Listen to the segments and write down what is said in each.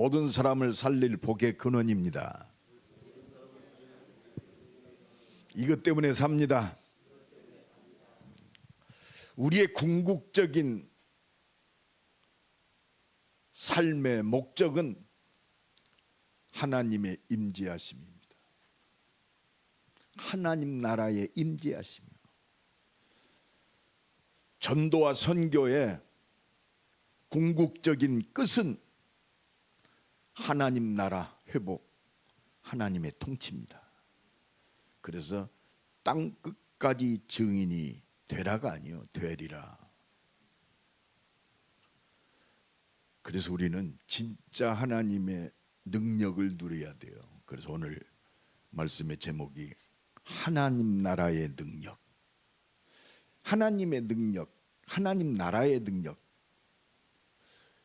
모든 사람을 살릴 복의 근원입니다. 이것 때문에 삽니다. 우리의 궁극적인 삶의 목적은 하나님의 임재하심입니다. 하나님 나라의 임재하심이요. 전도와 선교의 궁극적인 끝은 하나님 나라 회복, 하나님의 통치입니다. 그래서 땅 끝까지 증인이 되라가 아니요, 되리라. 그래서 우리는 진짜 하나님의 능력을 누려야 돼요. 그래서 오늘 말씀의 제목이 하나님 나라의 능력, 하나님의 능력, 하나님 나라의 능력.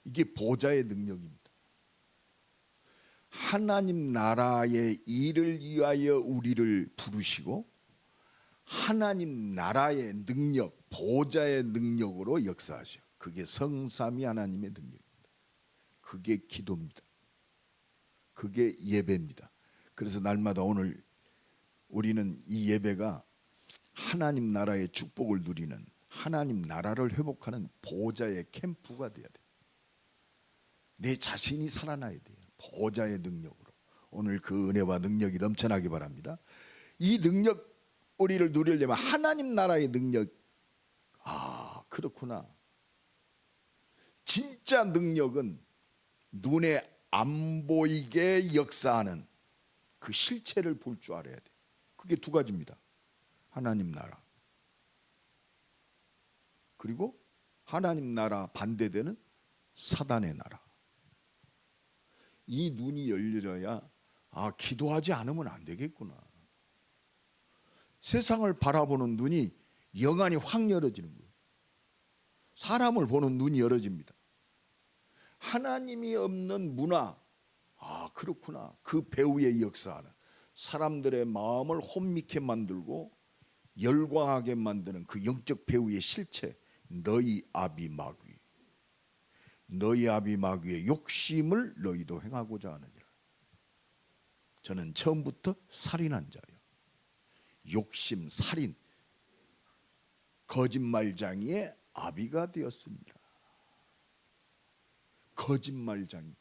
이게 보좌의 능력입니다. 하나님 나라의 일을 위하여 우리를 부르시고 하나님 나라의 능력, 보좌의 능력으로 역사하셔. 그게 성삼위 하나님의 능력입니다. 그게 기도입니다. 그게 예배입니다. 그래서 날마다 오늘 우리는 이 예배가 하나님 나라의 축복을 누리는, 하나님 나라를 회복하는 보좌의 캠프가 돼야 돼요. 내 자신이 살아나야 돼요. 보좌의 능력으로. 오늘 그 은혜와 능력이 넘쳐나기 바랍니다. 이 능력 우리를 누리려면 하나님 나라의 능력. 아, 그렇구나. 진짜 능력은 눈에 안 보이게 역사하는 그 실체를 볼 줄 알아야 돼. 그게 두 가지입니다. 하나님 나라, 그리고 하나님 나라 반대되는 사단의 나라. 이 눈이 열려져야 아, 기도하지 않으면 안 되겠구나. 세상을 바라보는 눈이 영안이 확 열어지는 거예요. 사람을 보는 눈이 열어집니다. 하나님이 없는 문화, 아, 그렇구나. 그 배후의 역사는 사람들의 마음을 혼미케 만들고 열광하게 만드는 그 영적 배후의 실체, 너희 아비 마귀, 너희 아비 마귀의 욕심을 너희도 행하고자 하느니라. 저는 처음부터 살인한 자요, 욕심, 살인, 거짓말장이의 아비가 되었습니다. 거짓말장이.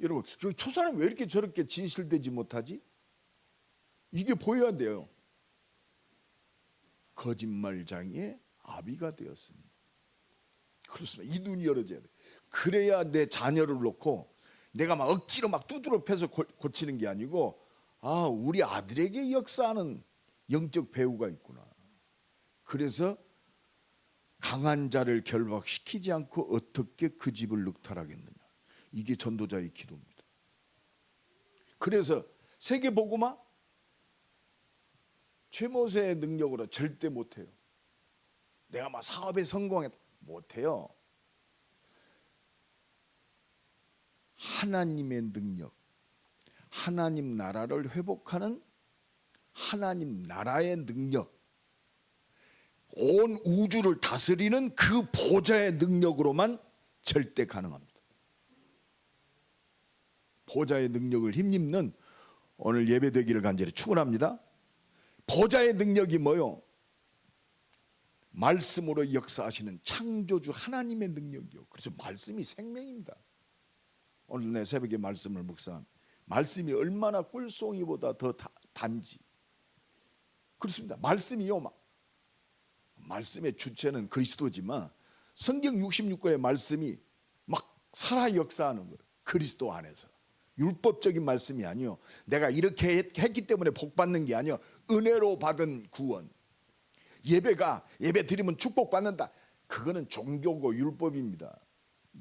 여러분, 저 사람이 왜 이렇게 저렇게 진실되지 못하지? 이게 보여야 돼요. 거짓말장이의 아비가 되었습니다. 그렇습니다. 이 눈이 열어져야 돼. 그래야 내 자녀를 놓고 내가 막 억지로 막 두드러 패서 고치는 게 아니고, 아, 우리 아들에게 역사하는 영적 배후가 있구나. 그래서 강한 자를 결박시키지 않고 어떻게 그 집을 늑탈하겠느냐. 이게 전도자의 기도입니다. 그래서 세계복음화 최모세의 능력으로 절대 못해요. 내가 막 사업에 성공했다, 못해요. 하나님의 능력, 하나님 나라를 회복하는 하나님 나라의 능력, 온 우주를 다스리는 그 보좌의 능력으로만 절대 가능합니다. 보좌의 능력을 힘입는 오늘 예배되기를 간절히 축원합니다. 보좌의 능력이 뭐요? 말씀으로 역사하시는 창조주 하나님의 능력이요. 그래서 말씀이 생명입니다. 오늘 내 새벽에 말씀을 묵상한 말씀이 얼마나 꿀송이보다 더 단지. 그렇습니다. 말씀이요. 말씀의 주체는 그리스도지만 성경 66권의 말씀이 막 살아 역사하는 거예요. 그리스도 안에서. 율법적인 말씀이 아니요, 내가 이렇게 했기 때문에 복 받는 게 아니요, 은혜로 받은 구원. 예배가 예배 드리면 축복 받는다, 그거는 종교고 율법입니다.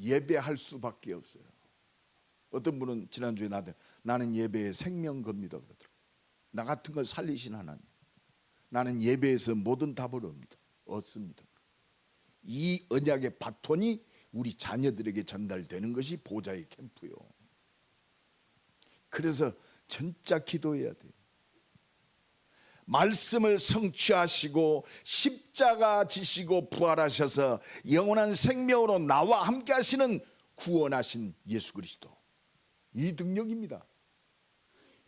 예배할 수밖에 없어요. 어떤 분은 지난주에 나는 예배의 생명 겁니다 그러더라고요. 나 같은 걸 살리신 하나님, 나는 예배에서 모든 답을 얻습니다. 이 언약의 바톤이 우리 자녀들에게 전달되는 것이 보좌의 캠프요. 그래서 진짜 기도해야 돼요. 말씀을 성취하시고 십자가 지시고 부활하셔서 영원한 생명으로 나와 함께 하시는 구원하신 예수 그리스도, 이 능력입니다.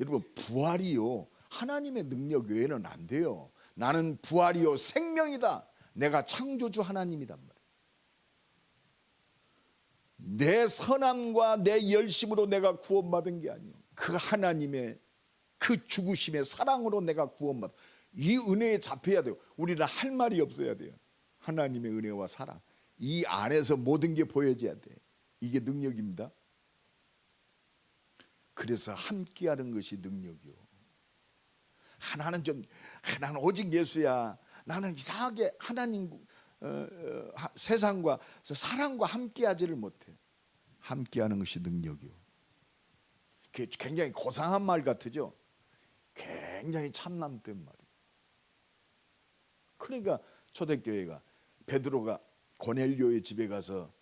여러분, 부활이요 하나님의 능력 외에는 안 돼요. 나는 부활이요 생명이다. 내가 창조주 하나님이단 말이에요. 내 선함과 내 열심으로 내가 구원받은 게 아니에요. 그 하나님의 그 죽으심의 사랑으로 내가 구원받아. 이 은혜에 잡혀야 돼요. 우리는 할 말이 없어야 돼요. 하나님의 은혜와 사랑, 이 안에서 모든 게 보여져야 돼. 이게 능력입니다. 그래서 함께하는 것이 능력이요. 나는 오직 예수야. 나는 이상하게 하나님 세상과 사랑과 함께하지를 못해. 함께하는 것이 능력이요. 굉장히 고상한 말 같으죠. 굉장히 참남된 말이에요. 그러니까 초대교회가 베드로가 고넬료의 집에 가서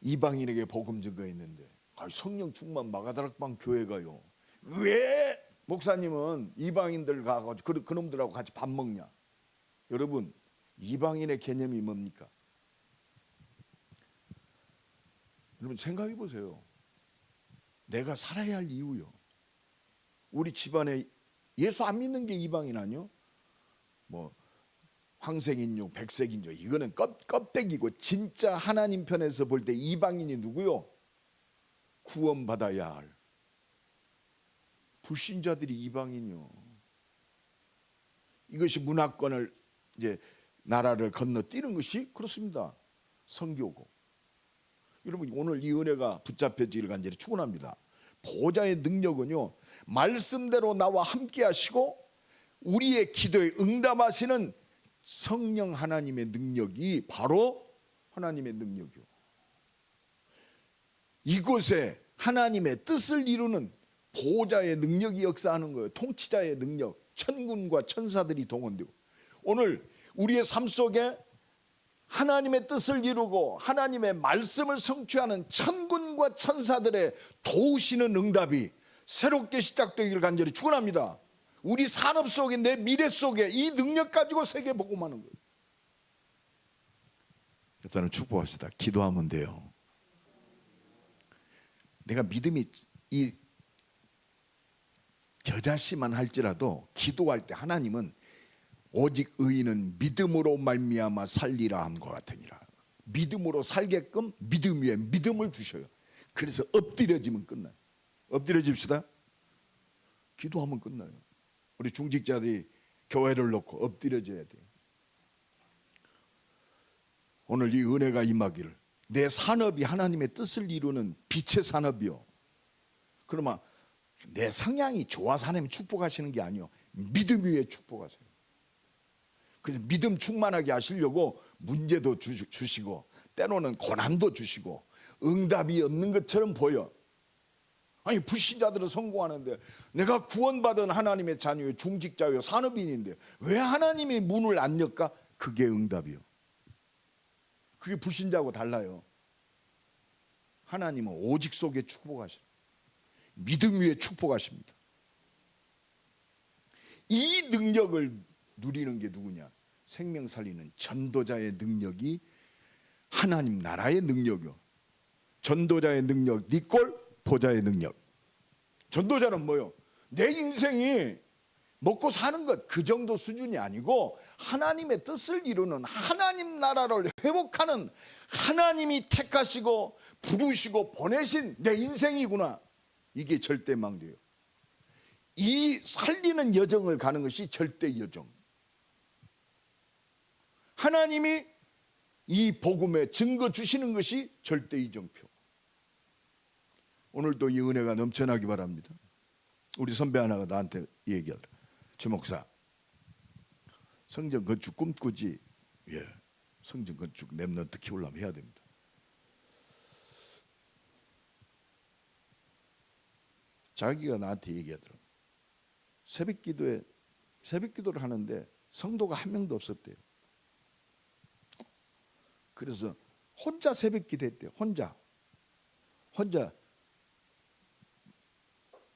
이방인에게 복음 증거했는데, 성령 충만 마가다락방 교회가요, 왜 목사님은 이방인들 가고 그놈들하고 같이 밥 먹냐? 여러분, 이방인의 개념이 뭡니까? 여러분 생각해 보세요. 내가 살아야 할 이유요. 우리 집안에 예수 안 믿는 게 이방인 아니요? 뭐 황색인종, 백색인종, 이거는 껍데기고, 진짜 하나님 편에서 볼 때 이방인이 누구요? 구원받아야 할 불신자들이 이방인이요. 이것이 문화권을 이제 나라를 건너뛰는 것이 그렇습니다. 선교고. 여러분, 오늘 이 은혜가 붙잡혀지기를 간절히 축원합니다. 보좌의 능력은요, 말씀대로 나와 함께 하시고 우리의 기도에 응답하시는 성령 하나님의 능력이 바로 하나님의 능력이요. 이곳에 하나님의 뜻을 이루는 보호자의 능력이 역사하는 거예요. 통치자의 능력, 천군과 천사들이 동원되고, 오늘 우리의 삶 속에 하나님의 뜻을 이루고 하나님의 말씀을 성취하는 천군과 천사들의 도우시는 응답이 새롭게 시작되기를 간절히 축원합니다. 우리 산업 속에, 내 미래 속에 이 능력 가지고 세계 복음하는 거예요. 옆사람 축복합시다. 기도하면 돼요. 내가 믿음이 이 겨자씨만 할지라도 기도할 때 하나님은 오직 의인은 믿음으로 말미암아 살리라 함과 같으니라. 믿음으로 살게끔 믿음 위에 믿음을 주셔요. 그래서 엎드려지면 끝나요. 엎드려집시다. 기도하면 끝나요. 우리 중직자들이 교회를 놓고 엎드려져야 돼요. 오늘 이 은혜가 임하기를, 내 산업이 하나님의 뜻을 이루는 빛의 산업이요. 그러면 내 성향이 좋아서 하나님 축복하시는 게 아니요, 믿음 위에 축복하세요. 그래서 믿음 충만하게 하시려고 문제도 주시고 때로는 고난도 주시고 응답이 없는 것처럼 보여. 아니, 불신자들은 성공하는데 내가 구원받은 하나님의 자녀요, 중직자요, 산업인인데 왜 하나님이 문을 안 열까? 그게 응답이요. 그게 불신자하고 달라요. 하나님은 오직 속에 축복하시는, 믿음 위에 축복하십니다. 이 능력을 누리는 게 누구냐? 생명 살리는 전도자의 능력이 하나님 나라의 능력이요. 전도자의 능력, 니꼴 보좌의 능력. 전도자는 뭐요? 내 인생이 먹고 사는 것 그 정도 수준이 아니고 하나님의 뜻을 이루는, 하나님 나라를 회복하는, 하나님이 택하시고 부르시고 보내신 내 인생이구나. 이게 절대망대예요. 이 살리는 여정을 가는 것이 절대 여정. 하나님이 이 복음에 증거 주시는 것이 절대 이정표. 오늘도 이 은혜가 넘쳐나기 바랍니다. 우리 선배 하나가 나한테 얘기하더라. 주 목사, 성전 건축 꿈꾸지? 예, 성전 건축 랩런트 키우려면 해야 됩니다. 자기가 나한테 얘기하더라. 새벽 기도를 하는데 성도가 한 명도 없었대요. 그래서 혼자 새벽 기도했대요. 혼자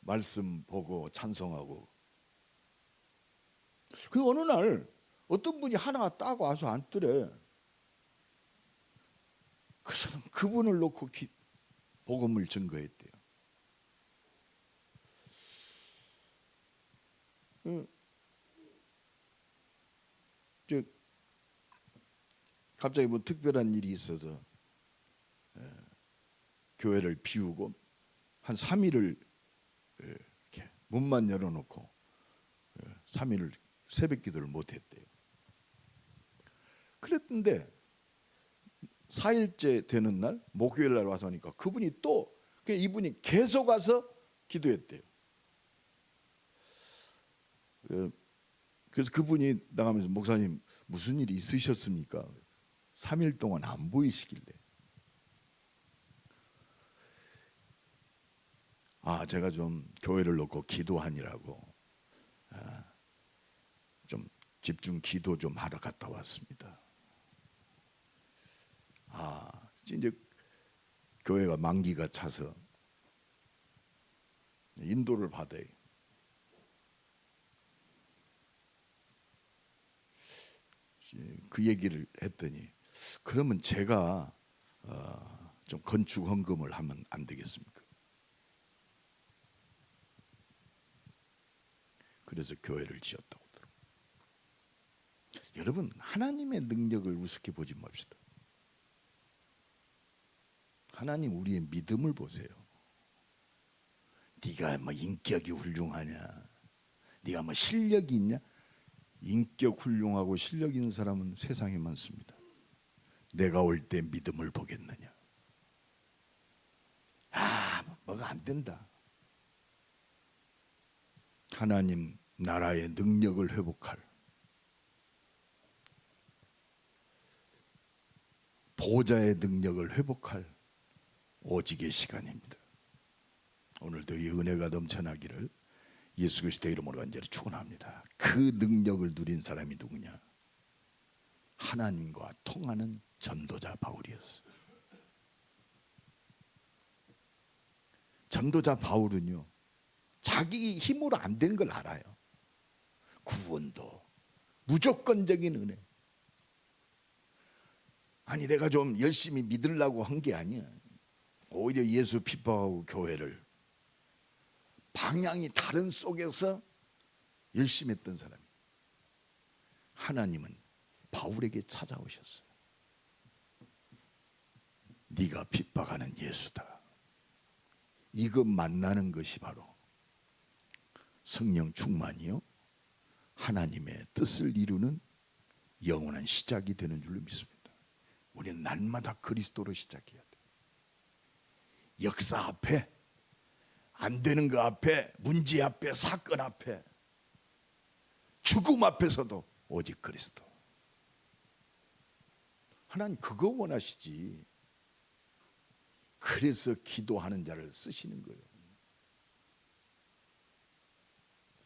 말씀 보고 찬송하고. 그 어느 날 어떤 분이 하나 따고 와서 앉더래. 그래서 그분을 놓고 복음을 증거했대요. 갑자기 뭐 특별한 일이 있어서 교회를 비우고 한 3일을 이렇게 문만 열어놓고 3일을 새벽 기도를 못했대요. 그랬는데 4일째 되는 날 목요일 날 와서 하니까 그분이 또 이분이 계속 와서 기도했대요. 그래서 그분이 나가면서 목사님 무슨 일이 있으셨습니까? 3일 동안 안 보이시길래 제가 좀 교회를 놓고 기도하느라고 좀 집중 기도 좀 하러 갔다 왔습니다. 이제 교회가 만기가 차서 인도를 받아요. 그 얘기를 했더니 그러면 제가 좀 건축 헌금을 하면 안 되겠습니까? 그래서 교회를 지었다고 들어. 여러분 하나님의 능력을 우습게 보지 맙시다. 하나님 우리의 믿음을 보세요. 네가 뭐 인격이 훌륭하냐, 네가 뭐 실력이 있냐? 인격 훌륭하고 실력 있는 사람은 세상에 많습니다. 내가 올 때 믿음을 보겠느냐? 뭐가 안 된다. 하나님 나라의 능력을 회복할 보좌의 능력을 회복할 오직의 시간입니다. 오늘도 이 은혜가 넘쳐나기를 예수 그리스도의 이름으로 간절히 축원합니다. 그 능력을 누린 사람이 누구냐? 하나님과 통하는 전도자 바울이었어요. 전도자 바울은요, 자기 힘으로 안 된 걸 알아요. 구원도 무조건적인 은혜. 아니 내가 좀 열심히 믿으려고 한 게 아니야. 오히려 예수 핍박하고 교회를 방향이 다른 속에서 열심히 했던 사람. 하나님은 바울에게 찾아오셨어요. 네가 핍박하는 예수다. 이거 만나는 것이 바로 성령 충만이요 하나님의 뜻을 이루는 영원한 시작이 되는 줄로 믿습니다. 우리는 날마다 그리스도로 시작해야 돼. 역사 앞에, 안 되는 거 앞에, 문제 앞에, 사건 앞에, 죽음 앞에서도 오직 그리스도. 하나님 그거 원하시지. 그래서 기도하는 자를 쓰시는 거예요.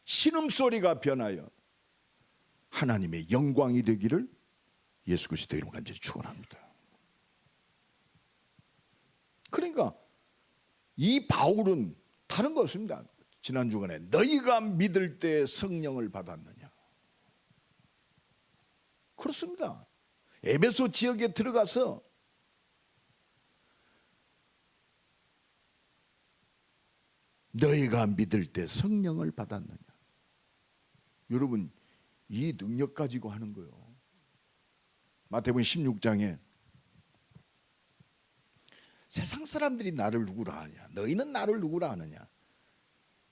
신음소리가 변하여 하나님의 영광이 되기를 예수 그리스도의 이름으로 간절히 축원합니다. 그러니까 이 바울은 다른 거 없습니다. 지난 주간에 너희가 믿을 때 성령을 받았느냐? 그렇습니다. 에베소 지역에 들어가서 너희가 믿을 때 성령을 받았느냐? 여러분 이 능력 가지고 하는 거예요. 마태복음 16장에 세상 사람들이 나를 누구라 하냐? 너희는 나를 누구라 하느냐?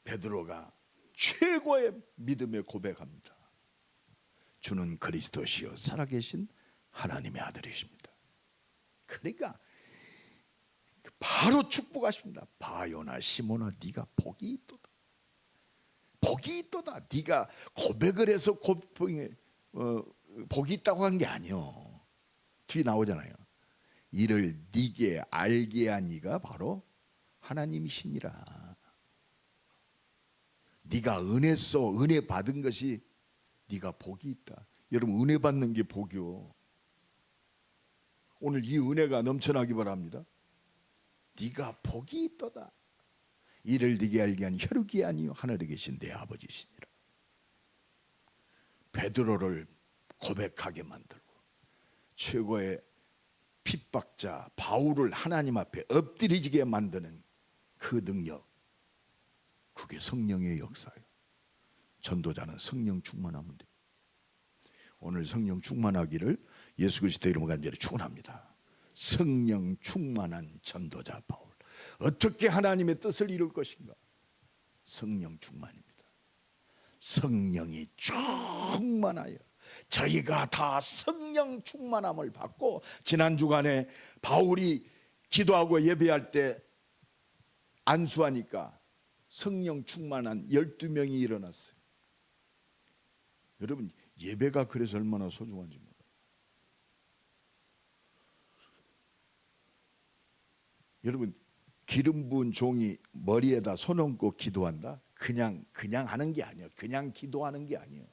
베드로가 최고의 믿음의 고백합니다. 주는 그리스도시요 살아계신 하나님의 아들이십니다. 그러니까 바로 축복하십니다. 바요나 시몬아 네가 복이 있도다. 복이 있도다. 네가 고백을 해서 복이 있다고 한 게 아니요. 뒤에 나오잖아요. 이를 네게 알게 한 이가 바로 하나님이시니라. 네가 은혜 받은 것이 네가 복이 있다. 여러분 은혜 받는 게 복이요. 오늘 이 은혜가 넘쳐나기 바랍니다. 네가 복이 있도다. 이를 네게 알게 한 혈육이 아니요 하늘에 계신 내 아버지시니라. 베드로를 고백하게 만들고 최고의 핍박자 바울을 하나님 앞에 엎드리지게 만드는 그 능력, 그게 성령의 역사예요. 전도자는 성령 충만하면 돼요. 오늘 성령 충만하기를 예수 그리스도 이름으로 간절히 축원합니다. 성령 충만한 전도자 바울. 어떻게 하나님의 뜻을 이룰 것인가? 성령 충만입니다. 성령이 충만하여 저희가 다 성령 충만함을 받고, 지난 주간에 바울이 기도하고 예배할 때 안수하니까 성령 충만한 12명이 일어났어요. 여러분, 예배가 그래서 얼마나 소중한지 몰라요. 여러분, 기름 부은 종이 머리에다 손 얹고 기도한다? 그냥 하는 게 아니에요. 그냥 기도하는 게 아니에요.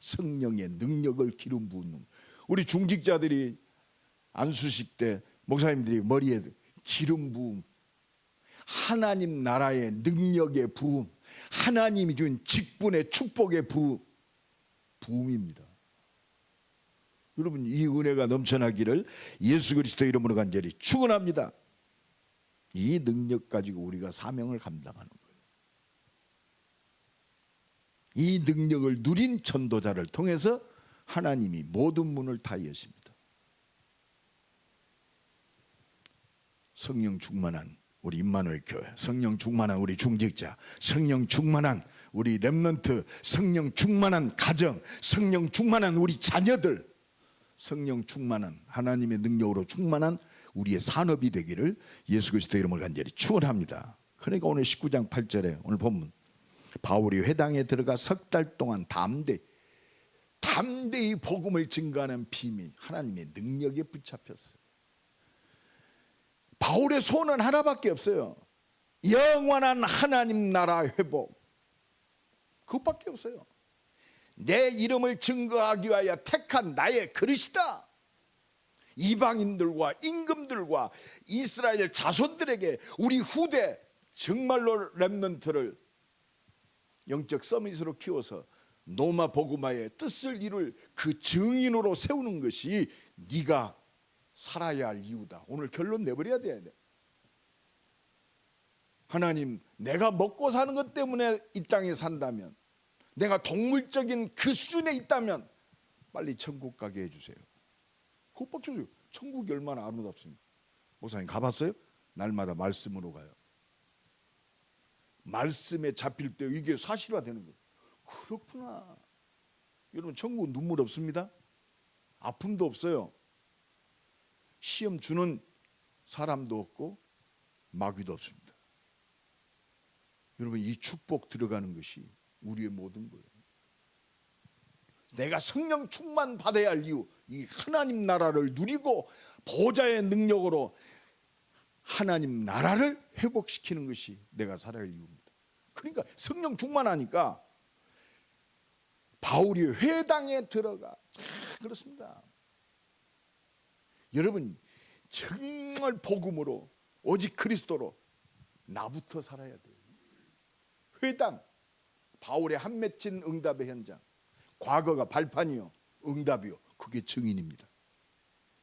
성령의 능력을 기름 부은, 우리 중직자들이 안수식 때 목사님들이 머리에 기름 부음, 하나님 나라의 능력의 부음, 하나님이 준 직분의 축복의 부음입니다. 여러분, 이 은혜가 넘쳐나기를 예수 그리스도 이름으로 간절히 축원합니다. 이 능력 가지고 우리가 사명을 감당하는 거예요. 이 능력을 누린 전도자를 통해서 하나님이 모든 문을 다 여십니다. 성령 충만한 우리 임마누엘 교회, 성령 충만한 우리 중직자, 성령 충만한 우리 렘넌트, 성령 충만한 가정, 성령 충만한 우리 자녀들, 성령 충만한 하나님의 능력으로 충만한 우리의 산업이 되기를 예수 그리스도 이름으로 간절히 축원합니다. 그러니까 오늘 19장 8절에 오늘 본문, 바울이 회당에 들어가 석 달 동안 담대히 복음을 증거하는 비밀, 하나님의 능력에 붙잡혔어요. 바울의 소원은 하나밖에 없어요. 영원한 하나님 나라 회복, 그것밖에 없어요. 내 이름을 증거하기 위하여 택한 나의 그릇이다. 이방인들과 임금들과 이스라엘 자손들에게 우리 후대 정말로 렘넌트를 영적 서밋으로 키워서 노마 복음화의 뜻을 이룰 그 증인으로 세우는 것이 네가 살아야 할 이유다. 오늘 결론 내버려야 돼. 하나님, 내가 먹고 사는 것 때문에 이 땅에 산다면, 내가 동물적인 그 수준에 있다면 빨리 천국 가게 해주세요. 그것밖에 없어요. 천국이 얼마나 아름답습니까? 목사님 가봤어요? 날마다 말씀으로 가요. 말씀에 잡힐 때 이게 사실화되는 거예요. 그렇구나. 여러분, 천국은 눈물 없습니다. 아픔도 없어요. 시험 주는 사람도 없고 마귀도 없습니다. 여러분, 이 축복 들어가는 것이 우리의 모든 거예요. 내가 성령 충만 받아야 할 이유, 이 하나님 나라를 누리고 보좌의 능력으로 하나님 나라를 회복시키는 것이 내가 살아야 할 이유입니다. 그러니까 성령 충만하니까 바울이 회당에 들어가, 그렇습니다. 여러분, 정말 복음으로 오직 그리스도로 나부터 살아야 돼요. 회당, 바울의 한 맺힌 응답의 현장, 과거가 발판이요, 응답이요, 그게 증인입니다.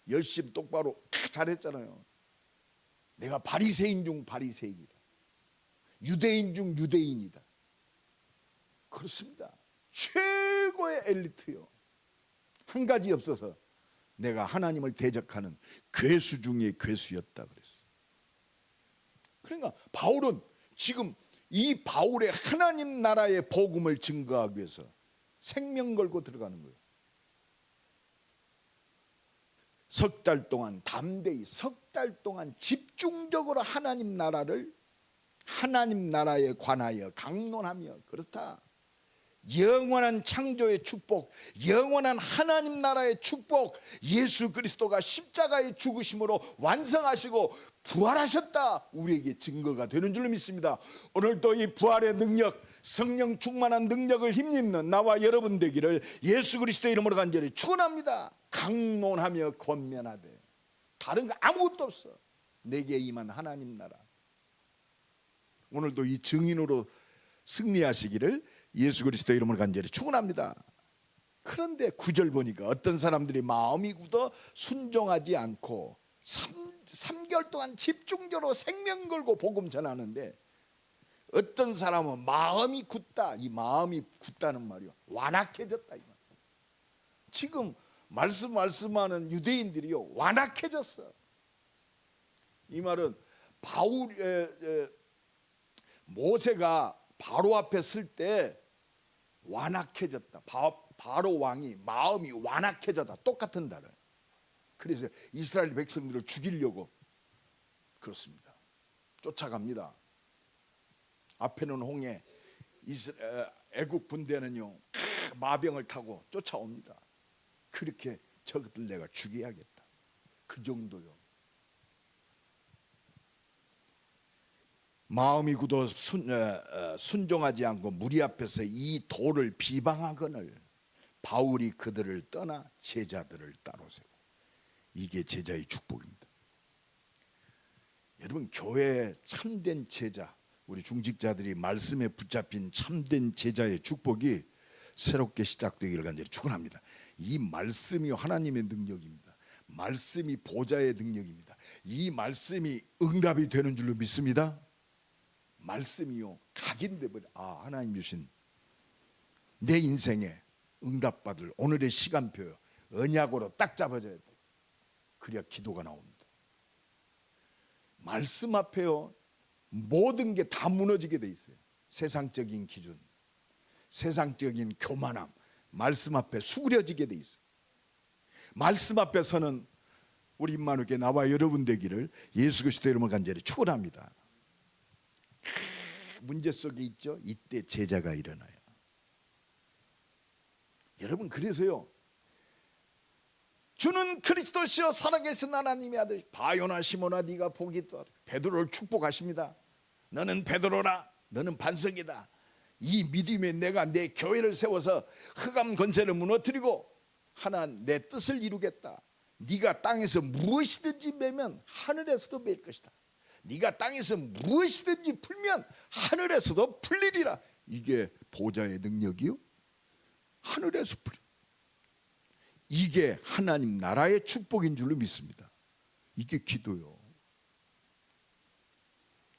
열심히 똑바로 잘했잖아요. 내가 바리새인 중 바리새인이다, 유대인 중 유대인이다. 그렇습니다. 최고의 엘리트요. 한 가지 없어서 내가 하나님을 대적하는 괴수 중의 괴수였다 그랬어요. 그러니까 바울은 지금 이 바울의 하나님 나라의 복음을 증거하기 위해서 생명 걸고 들어가는 거예요. 석 달 동안 담대히, 석 달 동안 집중적으로 하나님 나라를, 하나님 나라에 관하여 강론하며, 그렇다, 영원한 창조의 축복, 영원한 하나님 나라의 축복, 예수 그리스도가 십자가의 죽으심으로 완성하시고 부활하셨다, 우리에게 증거가 되는 줄로 믿습니다. 오늘도 이 부활의 능력, 성령 충만한 능력을 힘입는 나와 여러분 되기를 예수 그리스도의 이름으로 간절히 축원합니다. 강론하며 권면하되, 다른 거 아무것도 없어. 내게 임한 하나님 나라, 오늘도 이 증인으로 승리하시기를 예수 그리스도의 이름으로 간절히 축원합니다. 그런데 9절 보니까 어떤 사람들이 마음이 굳어 순종하지 않고 3개월 동안 집중적으로 생명 걸고 복음 전하는데, 어떤 사람은 마음이 굳다, 이 마음이 굳다는 말이요, 완악해졌다 이 말. 지금 말씀하는 유대인들이요 완악해졌어. 이 말은 모세가 바로 앞에 쓸 때 완악해졌다. 바로 왕이 마음이 완악해졌다. 똑같은 단어. 그래서 이스라엘 백성들을 죽이려고 그렇습니다. 쫓아갑니다. 앞에는 홍해, 애국 군대는요 마병을 타고 쫓아옵니다. 그렇게 저것들 내가 죽여야겠다. 그 정도요. 마음이 굳어 순종하지 않고 무리 앞에서 이 도를 비방하거늘 바울이 그들을 떠나 제자들을 따로 세워. 이게 제자의 축복입니다. 여러분, 교회의 참된 제자, 우리 중직자들이 말씀에 붙잡힌 참된 제자의 축복이 새롭게 시작되기를 간절히 축원합니다. 이 말씀이 하나님의 능력입니다. 말씀이 보좌의 능력입니다. 이 말씀이 응답이 되는 줄로 믿습니다. 말씀이요 각인돼 버려. 하나님 주신 내 인생에 응답받을 오늘의 시간표요 언약으로 딱 잡아져야 돼. 그래야 기도가 나옵니다. 말씀 앞에요 모든 게 다 무너지게 돼 있어요. 세상적인 기준, 세상적인 교만함, 말씀 앞에 수그려지게 돼 있어요. 말씀 앞에서는 우리 임마누엘께 나와 여러분 되기를 예수 그리스도 이름으로 간절히 축원합니다. 문제 속에 있죠. 이때 제자가 일어나요. 여러분, 그래서요 주는 그리스도시요 살아계신 하나님의 아들 바요나 시모나 네가 복이 있다. 베드로를 축복하십니다. 너는 베드로라. 너는 반석이다. 이 믿음에 내가 내 교회를 세워서 흑암 권세를 무너뜨리고 하나 내 뜻을 이루겠다. 네가 땅에서 무엇이든지 매면 하늘에서도 맬 것이다. 네가 땅에서 무엇이든지 풀면 하늘에서도 풀리리라. 이게 보좌의 능력이요 하늘에서 풀. 이게 하나님 나라의 축복인 줄로 믿습니다. 이게 기도요.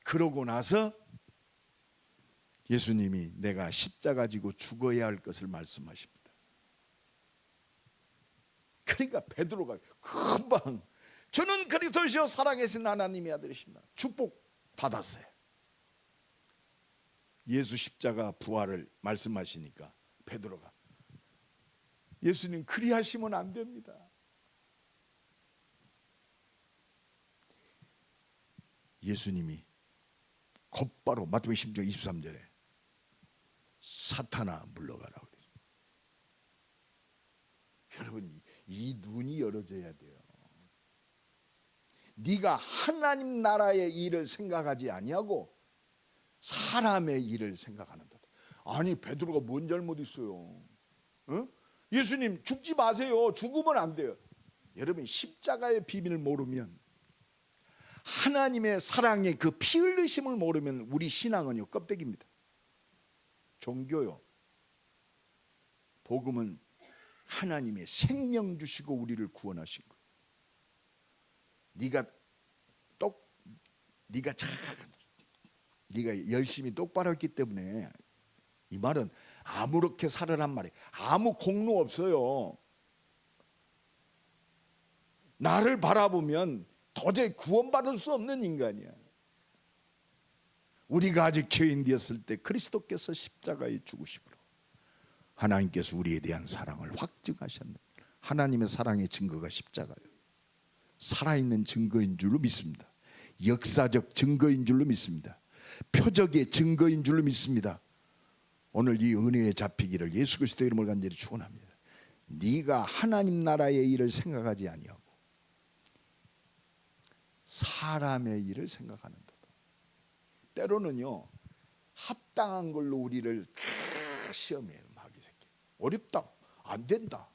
그러고 나서 예수님이 내가 십자가 지고 죽어야 할 것을 말씀하십니다. 그러니까 베드로가 금방 저는 그리스도시요 살아계신 하나님의 아들이십니다. 축복 받았어요. 예수 십자가 부활을 말씀하시니까 베드로가 예수님 그리하시면 안 됩니다. 예수님이 곧바로 마태복음 10장 23절에 사탄아 물러가라고 그랬어요. 여러분, 이 눈이 열어져야 돼요. 네가 하나님 나라의 일을 생각하지 아니하고 사람의 일을 생각하는다. 아니, 베드로가 뭔 잘못 있어요? 예수님 죽지 마세요. 죽으면 안 돼요. 여러분, 십자가의 비밀을 모르면, 하나님의 사랑의 그 피 흘리심을 모르면 우리 신앙은요 껍데기입니다. 종교요. 복음은 하나님의 생명 주시고 우리를 구원하신 거예요. 네가 열심히 똑바로 했기 때문에, 이 말은 아무렇게 살으란 말이에요. 아무 공로 없어요. 나를 바라보면 도저히 구원받을 수 없는 인간이야. 우리가 아직 죄인되었을 때 그리스도께서 십자가에 죽으심으로 하나님께서 우리에 대한 사랑을 확증하셨는, 하나님의 사랑의 증거가 십자가예요. 살아있는 증거인 줄로 믿습니다. 역사적 증거인 줄로 믿습니다. 표적의 증거인 줄로 믿습니다. 오늘 이 은혜에 잡히기를 예수 그리스도 이름으로 간절히 축원합니다. 네가 하나님 나라의 일을 생각하지 아니하고 사람의 일을 생각하는도다. 때로는요 합당한 걸로 우리를 시험해요. 마귀 새끼. 어렵다. 안 된다.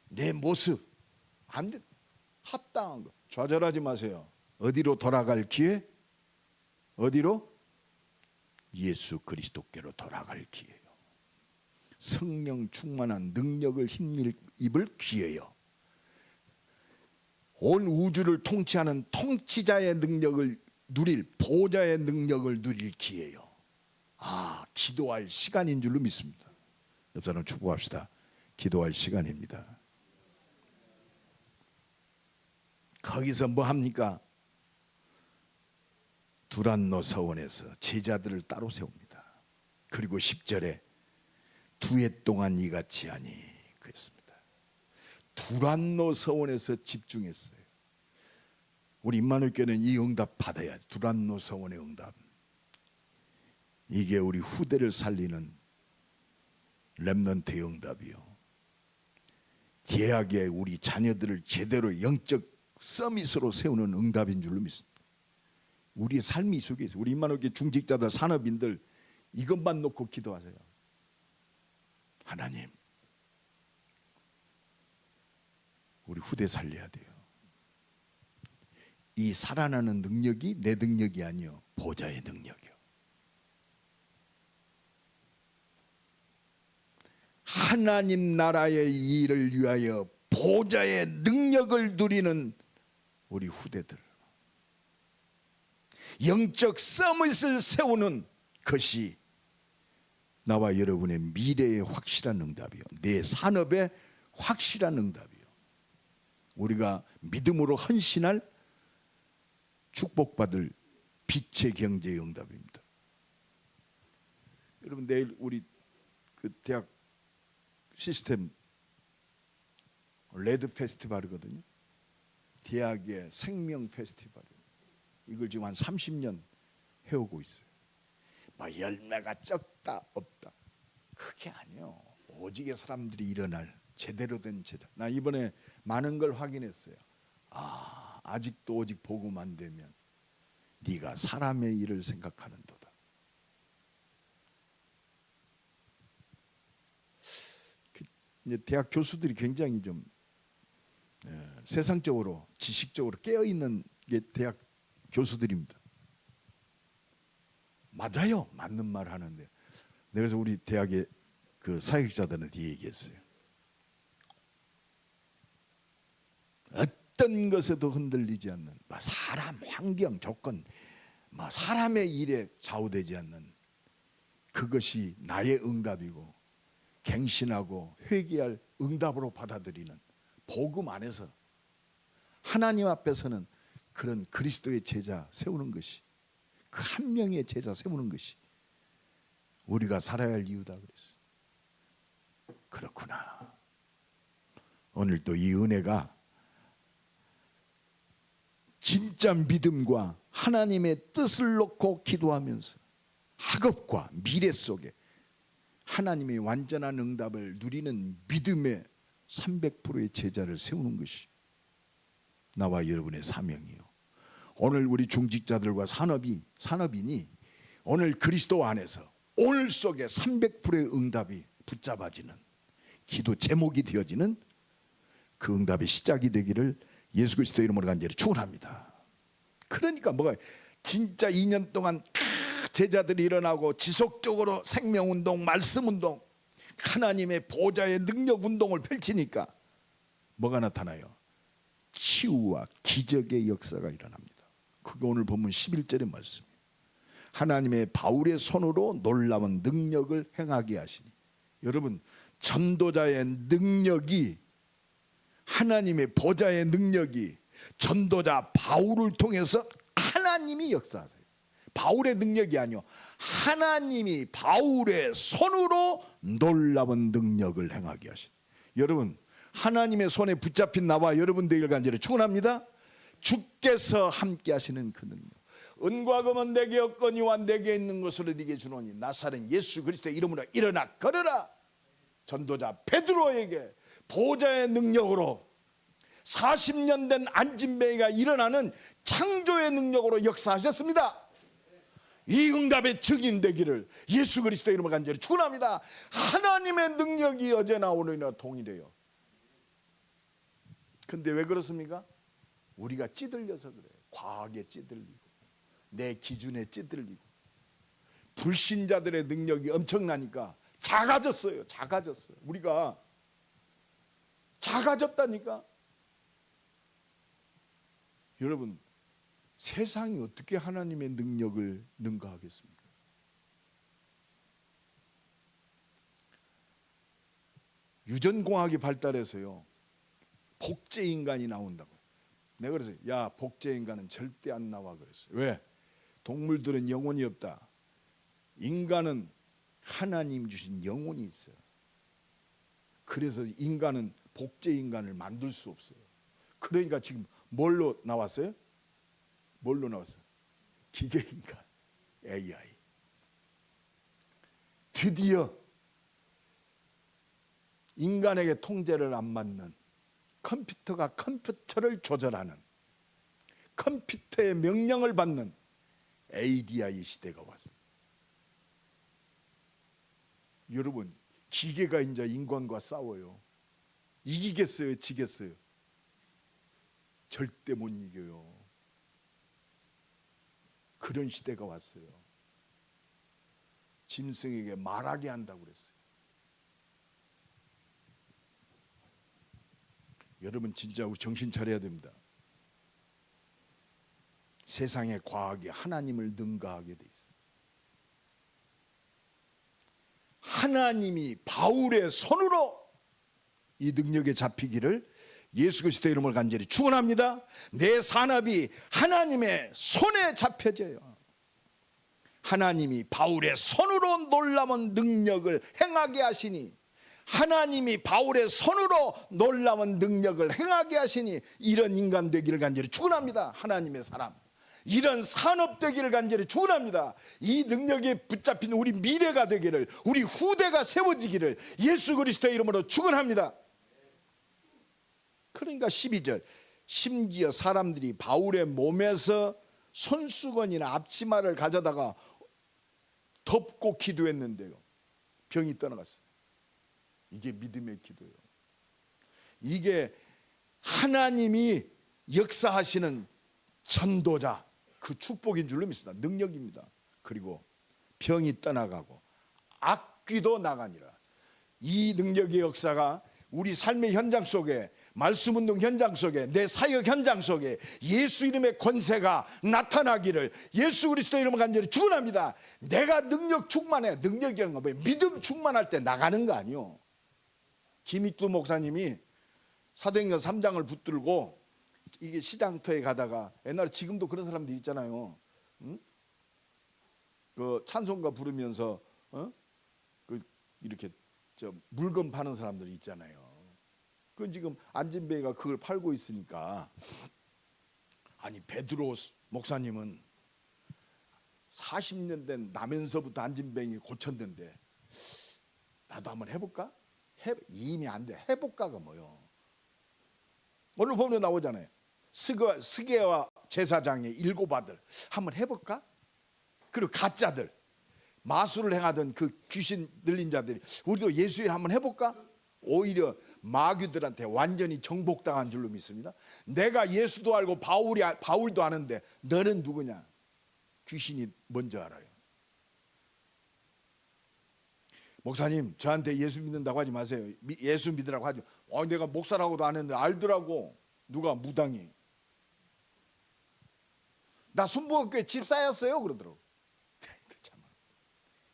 내 모습 안 된다. 합당한 거. 좌절하지 마세요. 어디로 돌아갈 기회? 어디로? 예수 그리스도께로 돌아갈 기회요. 성령 충만한 능력을 힘입을 기회요. 온 우주를 통치하는 통치자의 능력을 누릴, 보좌의 능력을 누릴 기회요. 기도할 시간인 줄로 믿습니다. 옆 사람 축복합시다. 기도할 시간입니다. 거기서 뭐 합니까? 두란노 서원에서 제자들을 따로 세웁니다. 그리고 10절에 두 해 동안 이같이 하니 그랬습니다. 두란노 서원에서 집중했어요. 우리 임마누엘 교회는 이 응답 받아야 돼. 두란노 서원의 응답. 이게 우리 후대를 살리는 렘넌트의 응답이요. 계약에 우리 자녀들을 제대로 영적 서밋으로 세우는 응답인 줄로 믿습니다. 우리의 삶이 속에 있어요. 우리 임마누엘 교회 중직자들, 산업인들 이것만 놓고 기도하세요. 하나님, 우리 후대 살려야 돼요. 이 살아나는 능력이 내 능력이 아니요, 보좌의 능력이요. 하나님 나라의 일을 위하여 보좌의 능력을 누리는 우리 후대들, 영적 서밋을 세우는 것이 나와 여러분의 미래의 확실한 응답이요, 내 산업의 확실한 응답이요, 우리가 믿음으로 헌신할 축복받을 빛의 경제의 응답입니다. 여러분, 내일 우리 그 대학 시스템 레드 페스티벌이거든요. 대학의 생명 페스티벌. 이걸 지금 한 30년 해오고 있어요. 뭐 열매가 적다 없다 그게 아니에요. 오직의 사람들이 일어날 제대로 된 제자. 나 이번에 많은 걸 확인했어요. 아직도 오직 복음 안 되면 네가 사람의 일을 생각하는도다. 이제 대학 교수들이 굉장히 좀 세상적으로 지식적으로 깨어 있는 게 대학 교수들입니다. 맞아요, 맞는 말 하는데, 그래서 우리 대학의 그 사역자들한테 얘기했어요. 어떤 것에도 흔들리지 않는, 사람, 환경, 조건, 사람의 일에 좌우되지 않는 그것이 나의 응답이고 갱신하고 회개할 응답으로 받아들이는 복음 안에서 하나님 앞에서는 그런 그리스도의 제자 세우는 것이, 그 한 명의 제자 세우는 것이 우리가 살아야 할 이유다 그랬어요. 그렇구나. 오늘 또 이 은혜가 진짜 믿음과 하나님의 뜻을 놓고 기도하면서 학업과 미래 속에 하나님의 완전한 응답을 누리는 믿음의 300%의 제자를 세우는 것이 나와 여러분의 사명이요. 오늘 우리 중직자들과 산업인이 오늘 그리스도 안에서 오늘 속에 300%의 응답이 붙잡아지는 기도 제목이 되어지는 그 응답의 시작이 되기를 예수 그리스도 이름으로 간절히 축원합니다. 그러니까 뭐가 진짜 2년 동안 제자들이 일어나고 지속적으로 생명운동, 말씀운동, 하나님의 보좌의 능력운동을 펼치니까 뭐가 나타나요? 치유와 기적의 역사가 일어납니다. 그게 오늘 본문 11절의 말씀이에요. 하나님의 바울의 손으로 놀라운 능력을 행하게 하시니. 여러분, 전도자의 능력이, 하나님의 보좌의 능력이 전도자 바울을 통해서 하나님이 역사하세요. 바울의 능력이 아니요, 하나님이 바울의 손으로 놀라운 능력을 행하게 하시니. 여러분, 하나님의 손에 붙잡힌 나와 여러분 되기를 간절히 축원합니다. 주께서 함께 하시는 그 능력. 은과 금은 내게 없거니와 내게 있는 것으로 네게 주노니 나사렛 예수 그리스도의 이름으로 일어나 걸으라. 전도자 베드로에게 보좌의 능력으로 40년 된 안진뱅이가 일어나는 창조의 능력으로 역사하셨습니다. 이 응답의 증인 되기를 예수 그리스도의 이름으로 간절히 축원합니다. 하나님의 능력이 어제나 오늘이나 동일해요. 근데 왜 그렇습니까? 우리가 찌들려서 그래요. 과학에 찌들리고 내 기준에 찌들리고 불신자들의 능력이 엄청나니까 작아졌어요. 우리가 작아졌다니까. 여러분, 세상이 어떻게 하나님의 능력을 능가하겠습니까? 유전공학이 발달해서요, 복제인간이 나온다고. 내가 그래서 야 복제 인간은 절대 안 나와 그랬어요. 왜? 동물들은 영혼이 없다. 인간은 하나님 주신 영혼이 있어요. 그래서 인간은 복제 인간을 만들 수 없어요. 그러니까 지금 뭘로 나왔어요? 뭘로 나왔어요? 기계 인간, AI. 드디어 인간에게 통제를 안 맡는 컴퓨터가 컴퓨터를 조절하는 컴퓨터의 명령을 받는 ADI 시대가 왔어요. 여러분, 기계가 이제 인간과 싸워요. 이기겠어요? 지겠어요? 절대 못 이겨요. 그런 시대가 왔어요. 짐승에게 말하게 한다고 그랬어요. 여러분 진짜 우리 정신 차려야 됩니다. 세상의 과학이 하나님을 능가하게 돼 있어요. 하나님이 바울의 손으로 이 능력에 잡히기를 예수 그리스도의 이름을 간절히 축원합니다. 내 산업이 하나님의 손에 잡혀져요. 하나님이 바울의 손으로 놀라운 능력을 행하게 하시니, 하나님이 바울의 손으로 놀라운 능력을 행하게 하시니 이런 인간 되기를 간절히 축원합니다. 하나님의 사람, 이런 산업 되기를 간절히 축원합니다. 이 능력에 붙잡힌 우리 미래가 되기를, 우리 후대가 세워지기를 예수 그리스도의 이름으로 축원합니다. 그러니까 12절, 심지어 사람들이 바울의 몸에서 손수건이나 앞치마를 가져다가 덮고 기도했는데요, 병이 떠나갔어요. 이게 믿음의 기도예요. 이게 하나님이 역사하시는 전도자, 그 축복인 줄로 믿습니다. 능력입니다. 그리고 병이 떠나가고 악귀도 나가니라. 이 능력의 역사가 우리 삶의 현장 속에, 말씀운동 현장 속에, 내 사역 현장 속에 예수 이름의 권세가 나타나기를 예수 그리스도 이름을 간절히 축원합니다. 내가 능력 충만해. 능력이라는 건 뭐예요? 믿음 충만할 때 나가는 거 아니요. 김익두 목사님이 사도행전 3장을 붙들고 이게 시장터에 가다가, 옛날에 지금도 그런 사람들 있잖아요. 응? 그 찬송가 부르면서 그 이렇게 물건 파는 사람들이 있잖아요. 그 지금 안진뱅이가 그걸 팔고 있으니까, 아니 베드로 목사님은 40년 된 나면서부터 안진뱅이 고쳤는데 나도 한번 해볼까? 이미 안 돼. 해볼까가 뭐요? 오늘 보면 나오잖아요. 스게와 제사장의 7 아들 한번 해볼까? 그리고 가짜들, 마술을 행하던 그 귀신 들린 자들이 우리도 예수일 한번 해볼까? 오히려 마귀들한테 완전히 정복당한 줄로 믿습니다. 내가 예수도 알고 바울도 아는데 너는 누구냐? 귀신이 먼저 알아요. 목사님, 저한테 예수 믿는다고 하지 마세요. 예수 믿으라고 하죠. 내가 목사라고도 아는데 알더라고. 누가? 무당이. 나 순복음교회 집사였어요 그러더라고.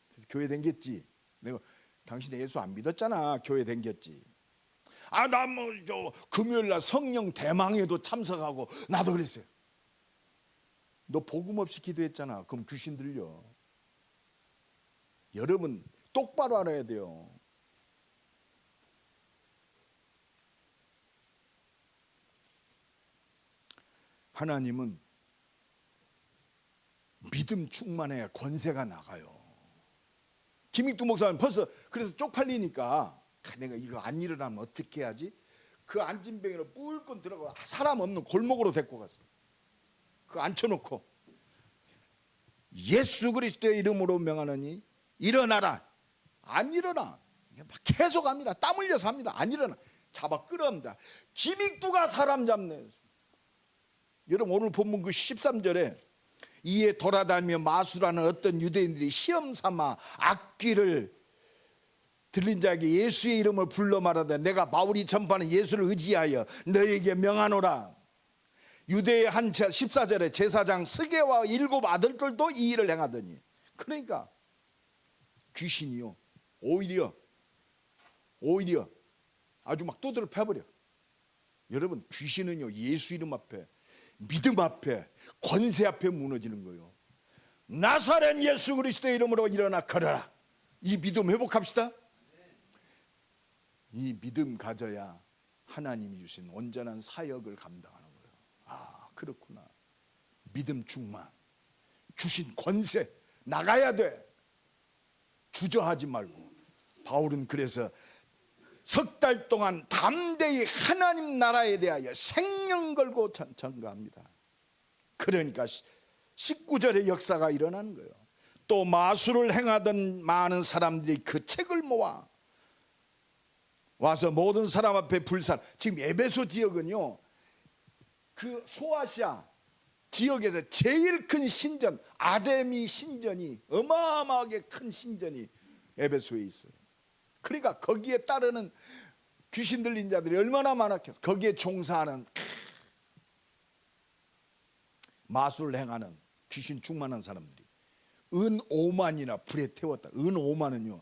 그래서 교회 댕겼지. 내가 당신이 예수 안 믿었잖아. 교회 댕겼지. 나 뭐 금요일날 성령 대망에도 참석하고 나도 그랬어요. 너 복음 없이 기도했잖아. 그럼 귀신 들려. 여러분 똑바로 알아야 돼요. 하나님은 믿음 충만해야 권세가 나가요. 김익두 목사님 벌써 그래서 쪽팔리니까 내가 이거 안 일어나면 어떻게 해야지? 그 안진뱅이를 뿔끈 들어가 사람 없는 골목으로 데리고 갔어요. 그 앉혀놓고 예수 그리스도의 이름으로 명하노니 일어나라. 안 일어나. 계속 합니다. 땀 흘려서 합니다. 안 일어나. 잡아 끌어옵니다. 김익두가 사람 잡네. 여러분 오늘 본문 그 13절에 이에 돌아다니며 마술하는 어떤 유대인들이 시험 삼아 악귀를 들린 자에게 예수의 이름을 불러 말하되 내가 바울이 전파하는 예수를 의지하여 너에게 명하노라. 유대의 한 14절에 제사장 스게와 7 아들들도 이 일을 행하더니, 그러니까 귀신이요 오히려 아주 막 두드려 패버려. 여러분 귀신은요 예수 이름 앞에 믿음 앞에, 권세 앞에 무너지는 거예요. 나사렛 예수 그리스도의 이름으로 일어나 걸어라. 이 믿음 회복합시다. 이 믿음 가져야 하나님이 주신 온전한 사역을 감당하는 거예요. 아, 그렇구나. 믿음 충만, 주신 권세, 나가야 돼. 주저하지 말고. 바울은 그래서 석 달 동안 담대히 하나님 나라에 대하여 생명 걸고 전가합니다. 그러니까 19절의 역사가 일어나는 거예요. 또 마술을 행하던 많은 사람들이 그 책을 모아 와서 모든 사람 앞에 불살. 지금 에베소 지역은요, 그 소아시아 지역에서 제일 큰 신전, 아데미 신전이, 어마어마하게 큰 신전이 에베소에 있어요. 그러니까 거기에 따르는 귀신 들린 자들이 얼마나 많았겠어. 거기에 종사하는, 마술을 행하는 귀신 충만한 사람들이 은 5만이나 불에 태웠다. 은 5만은요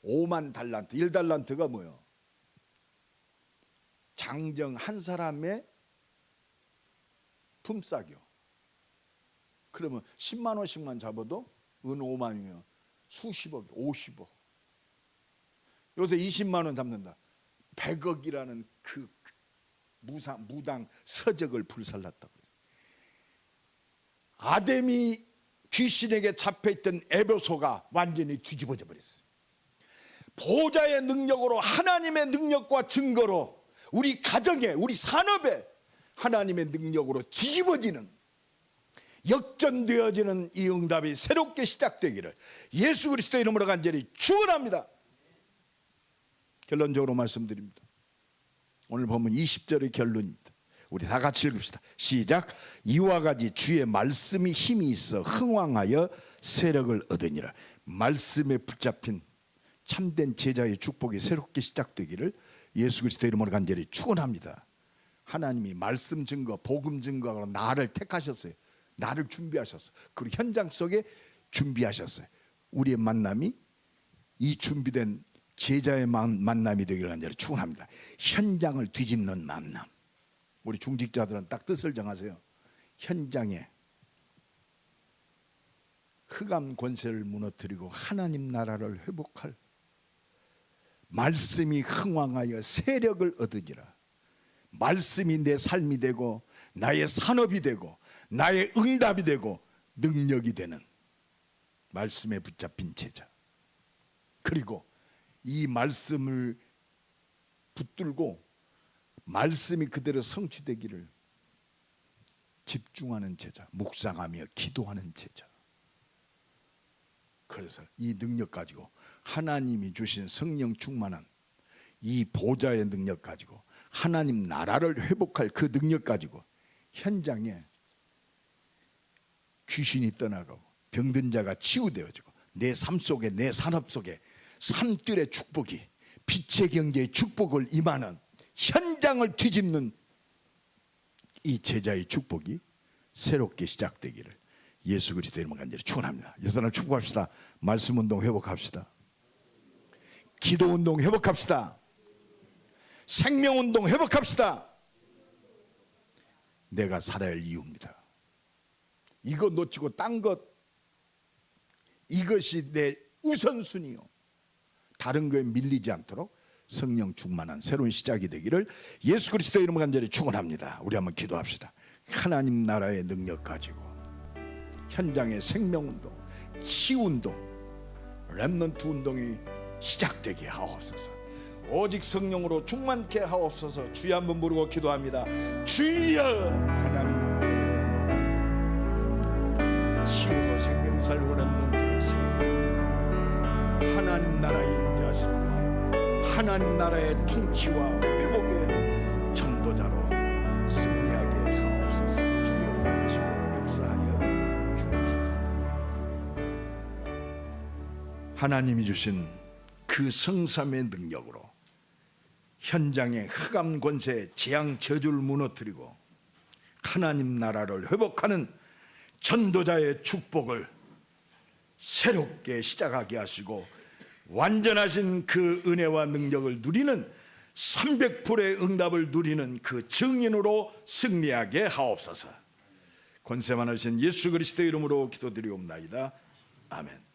5만 달란트, 1달란트가 뭐예요? 장정 한 사람의 품삯이요. 그러면 10만 원씩만 잡아도 은 5만이면 수십억, 50억. 요새 20만 원 잡는다. 100억이라는 그 무당 서적을 불살랐다고 했어요. 아데미 귀신에게 잡혀있던 에베소가 완전히 뒤집어져 버렸어요. 보좌의 능력으로, 하나님의 능력과 증거로 우리 가정에, 우리 산업에 하나님의 능력으로 뒤집어지는, 역전되어지는 이 응답이 새롭게 시작되기를 예수 그리스도의 이름으로 간절히 축원합니다. 결론적으로 말씀드립니다. 오늘 보면 20절의 결론입니다. 우리 다 같이 읽읍시다. 시작. 이와 같이 주의 말씀이 힘이 있어 흥왕하여 세력을 얻으니라. 말씀에 붙잡힌 참된 제자의 축복이 새롭게 시작되기를 예수 그리스도의 이름으로 간절히 축원합니다. 하나님이 말씀 증거, 복음 증거로 나를 택하셨어요. 나를 준비하셨어요. 그리고 현장 속에 준비하셨어요. 우리의 만남이 이 준비된 제자의 만남이 되기를 간절히 축원합니다. 현장을 뒤집는 만남. 우리 중직자들은 딱 뜻을 정하세요. 현장에 흑암 권세를 무너뜨리고 하나님 나라를 회복할, 말씀이 흥왕하여 세력을 얻으니라. 말씀이 내 삶이 되고 나의 산업이 되고 나의 응답이 되고 능력이 되는 말씀에 붙잡힌 제자. 그리고 이 말씀을 붙들고 말씀이 그대로 성취되기를 집중하는 제자, 묵상하며 기도하는 제자. 그래서 이 능력 가지고, 하나님이 주신 성령 충만한 이 보좌의 능력 가지고, 하나님 나라를 회복할 그 능력 가지고 현장에 귀신이 떠나가고 병든 자가 치유되어지고, 내 삶 속에, 내 산업 속에 산들의 축복이, 빛의 경제의 축복을 임하는, 현장을 뒤집는 이 제자의 축복이 새롭게 시작되기를 예수 그리스도의 이름으로 간절히 축원합니다. 여러분 축복합시다. 말씀 운동 회복합시다. 기도 운동 회복합시다. 생명 운동 회복합시다. 내가 살아야 할 이유입니다. 이거 놓치고 딴 것, 이것이 내 우선순위요. 다른 거에 밀리지 않도록 성령 충만한 새로운 시작이 되기를 예수 그리스도의 이름으로 간절히 축원합니다. 우리 한번 기도합시다. 하나님 나라의 능력 가지고 현장의 생명운동, 치유운동, 렘넌트 운동이 시작되게 하옵소서. 오직 성령으로 충만케 하옵소서. 주여 한번 부르고 기도합니다. 주여. 하나님 치유로 생명 살고 렘넌트를 세우고 하나님 나라에 임재하시는 하나님 나라의 통치와 회복의 전도자로 승리하게 하옵소서. 주여 일어나시고 역사하여 주옵소서. 하나님이 주신 그 성삼의 능력으로 현장의 흑암 권세, 재앙 저주를 무너뜨리고 하나님 나라를 회복하는 전도자의 축복을 새롭게 시작하게 하시고 완전하신 그 은혜와 능력을 누리는 300%의 응답을 누리는 그 증인으로 승리하게 하옵소서. 권세 많으신 예수 그리스도의 이름으로 기도드리옵나이다. 아멘.